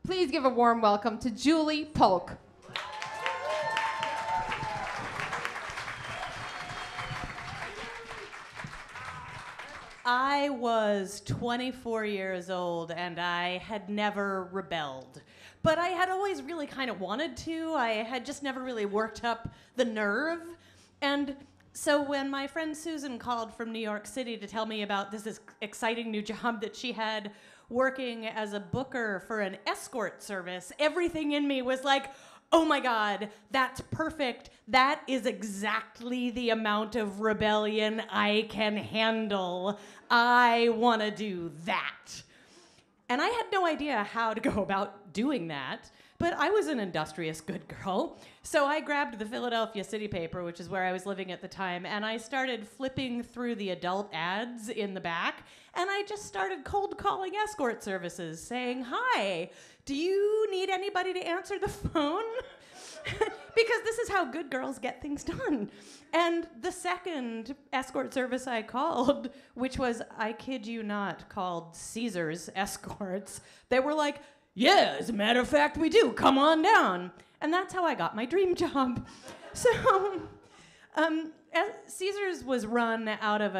Please give a warm welcome to Julie Polk. I was 24 years old and I had never rebelled. But I had always really kind of wanted to. I had just never really worked up the nerve. And so when my friend Susan called from New York City to tell me about this exciting new job that she had working as a booker for an escort service, everything in me was like, oh my God, that's perfect. That is exactly the amount of rebellion I can handle. I want to do that. And I had no idea how to go about doing that, but I was an industrious good girl. So I grabbed the Philadelphia City paper, which is where I was living at the time, and I started flipping through the adult ads in the back, and I just started cold calling escort services, saying, hi, do you need anybody to answer the phone? Because this is how good girls get things done. And the second escort service I called, which was, I kid you not, called Caesar's Escorts, they were like, yeah, as a matter of fact, we do. Come on down. And that's how I got my dream job. So Caesar's was run out of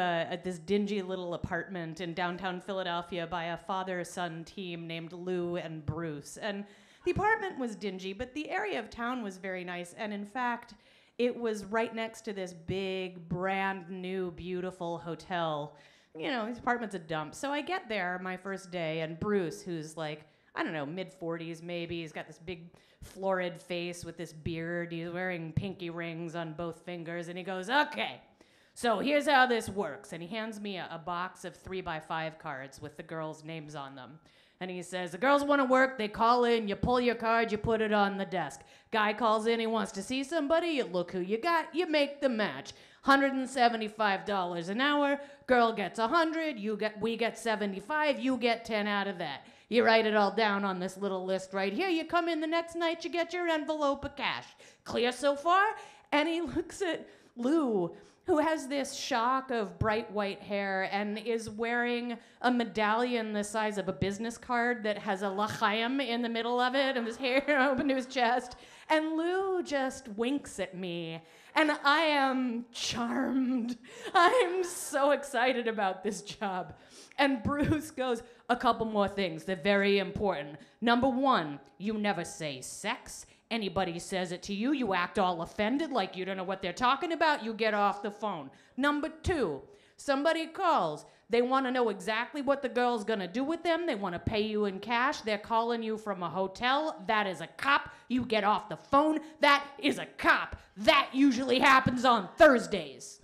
this dingy little apartment in downtown Philadelphia by a father-son team named Lou and Bruce. And the apartment was dingy, but the area of town was very nice. And in fact, it was right next to this big, brand new, beautiful hotel. You know, his apartment's a dump. So I get there my first day, and Bruce, who's like, I don't know, mid-40s maybe, he's got this big florid face with this beard. He's wearing pinky rings on both fingers, and he goes, okay, so here's how this works. And he hands me a box of 3x5 cards with the girls' names on them. And he says, the girls want to work, they call in, you pull your card, you put it on the desk. Guy calls in, he wants to see somebody, you look who you got, you make the match. $175 an hour, girl gets 100, we get 75, you get 10 out of that. You write it all down on this little list right here, you come in the next night, you get your envelope of cash. Clear so far? And he looks at Lou, who has this shock of bright white hair and is wearing a medallion the size of a business card that has a l'chaim in the middle of it and his hair open to his chest. And Lou just winks at me, and I am charmed. I'm so excited about this job. And Bruce goes, a couple more things, they're very important. Number one, you never say sex. Anybody says it to you, you act all offended like you don't know what they're talking about, you get off the phone. Number two, somebody calls. They want to know exactly what the girl's going to do with them. They want to pay you in cash. They're calling you from a hotel. That is a cop. You get off the phone. That is a cop. That usually happens on Thursdays.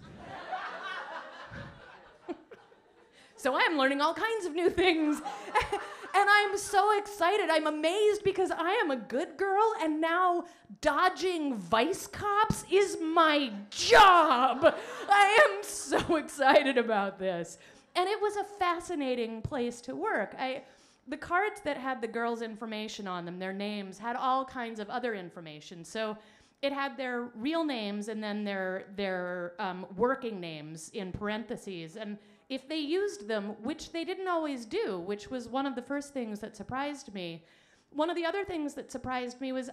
So I'm learning all kinds of new things. And I'm so excited. I'm amazed because I am a good girl, and now dodging vice cops is my job. I am so excited about this. And it was a fascinating place to work. The cards that had the girls' information on them, their names, had all kinds of other information. So it had their real names and then their working names in parentheses. And if they used them, which they didn't always do, which was one of the first things that surprised me, one of the other things that surprised me was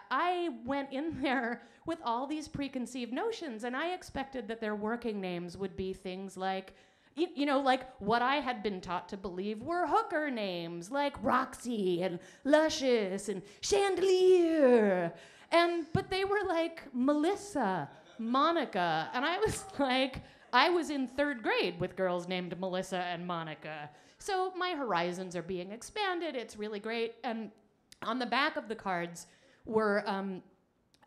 I went in there with all these preconceived notions, and I expected that their working names would be things like, you know, like what I had been taught to believe were hooker names, like Roxy and Luscious and Chandelier. But they were like Melissa, Monica, and I was like, I was in third grade with girls named Melissa and Monica. So my horizons are being expanded. It's really great. And on the back of the cards were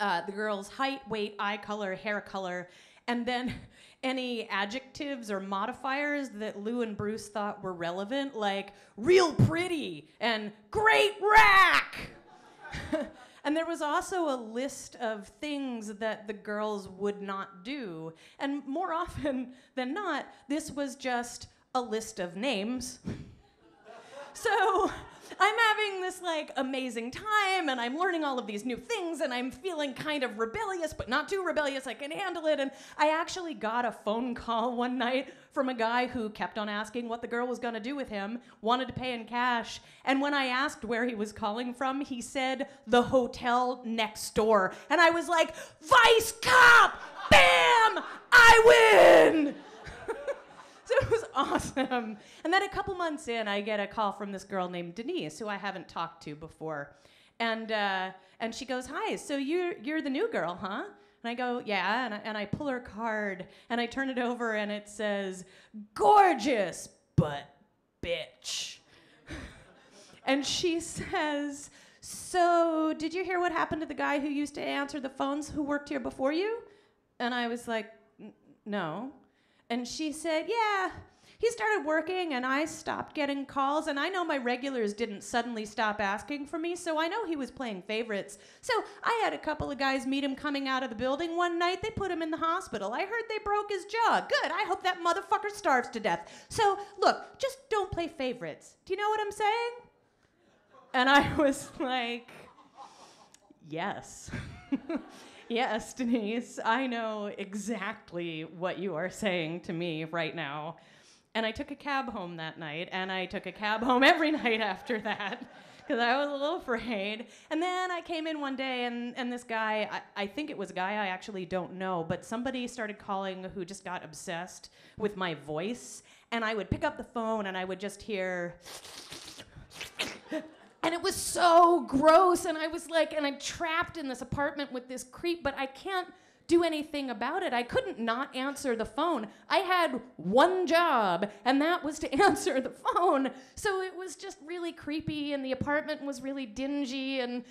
the girls' height, weight, eye color, hair color, and then any adjectives or modifiers that Lou and Bruce thought were relevant, like real pretty and great rack. And there was also a list of things that the girls would not do. And more often than not, this was just a list of names. So I'm having this like amazing time and I'm learning all of these new things and I'm feeling kind of rebellious, but not too rebellious. I can handle it. And I actually got a phone call one night from a guy who kept on asking what the girl was gonna do with him, wanted to pay in cash. And when I asked where he was calling from, he said the hotel next door. And I was like, Vice Cop! Bam! I win! So it was awesome. And then a couple months in, I get a call from this girl named Denise, who I haven't talked to before. And she goes, hi, so you're the new girl, huh? And I go, yeah, and I pull her card, and I turn it over, and it says, gorgeous, but bitch. And she says, so did you hear what happened to the guy who used to answer the phones who worked here before you? And I was like, no. And she said, yeah, he started working and I stopped getting calls, and I know my regulars didn't suddenly stop asking for me, so I know he was playing favorites. So I had a couple of guys meet him coming out of the building one night. They put him in the hospital. I heard they broke his jaw. Good, I hope that motherfucker starves to death. So look, just don't play favorites. Do you know what I'm saying? And I was like, yes. Yes, Denise, I know exactly what you are saying to me right now. And I took a cab home that night, and I took a cab home every night after that, because I was a little afraid. And then I came in one day, and this guy, I think it was a guy I actually don't know, but somebody started calling who just got obsessed with my voice, and I would pick up the phone, and I would just hear... And it was so gross, and I was like, and I'm trapped in this apartment with this creep, but I can't do anything about it. I couldn't not answer the phone. I had one job, and that was to answer the phone. So it was just really creepy, and the apartment was really dingy, and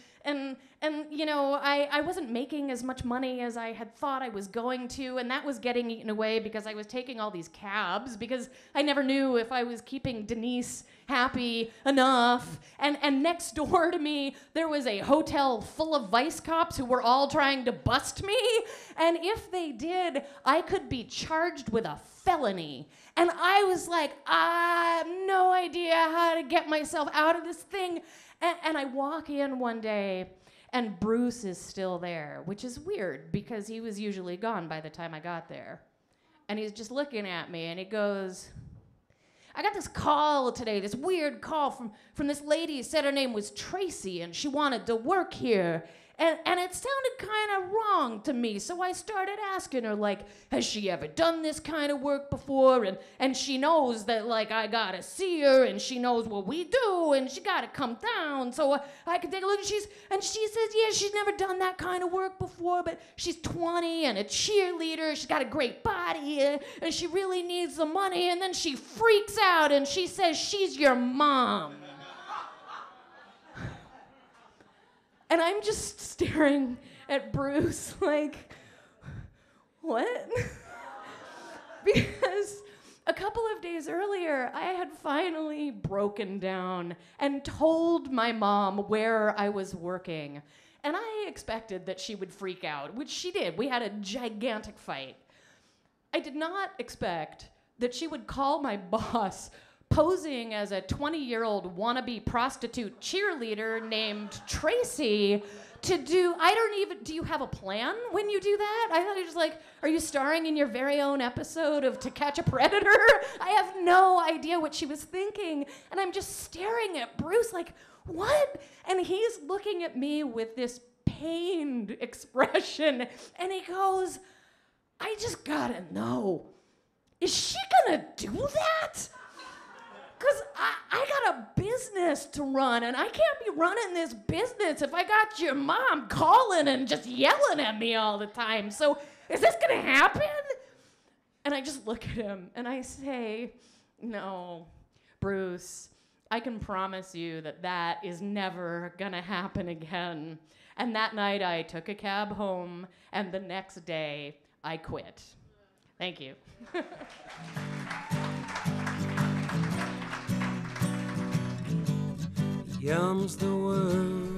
you know, I wasn't making as much money as I had thought I was going to, and that was getting eaten away because I was taking all these cabs because I never knew if I was keeping Denise happy enough. And next door to me, there was a hotel full of vice cops who were all trying to bust me. And if they did, I could be charged with a felony. And I was like, I have no idea how to get myself out of this thing. And I walk in one day, and Bruce is still there, which is weird because he was usually gone by the time I got there. And he's just looking at me, and he goes, I got this call today, this weird call from this lady who said her name was Tracy, and she wanted to work here. And it sounded kind of wrong to me, so I started asking her, like, has she ever done this kind of work before? And she knows that, like, I gotta see her, and she knows what we do, and she gotta come down so I can take a look. And she says, yeah, she's never done that kind of work before, but she's 20 and a cheerleader. She's got a great body, and she really needs the money. And then she freaks out, and she says she's your mom. And I'm just staring at Bruce like, what? Because a couple of days earlier, I had finally broken down and told my mom where I was working. And I expected that she would freak out, which she did. We had a gigantic fight. I did not expect that she would call my boss posing as a 20-year-old wannabe prostitute cheerleader named Tracy to do you have a plan when you do that? I thought it was like, are you starring in your very own episode of To Catch a Predator? I have no idea what she was thinking. And I'm just staring at Bruce like, what? And he's looking at me with this pained expression. And he goes, I just gotta know, is she gonna do that? Because I got a business to run, and I can't be running this business if I got your mom calling and just yelling at me all the time. So is this going to happen? And I just look at him, and I say, no, Bruce, I can promise you that that is never going to happen again. And that night, I took a cab home, and the next day, I quit. Thank you. Yum's the word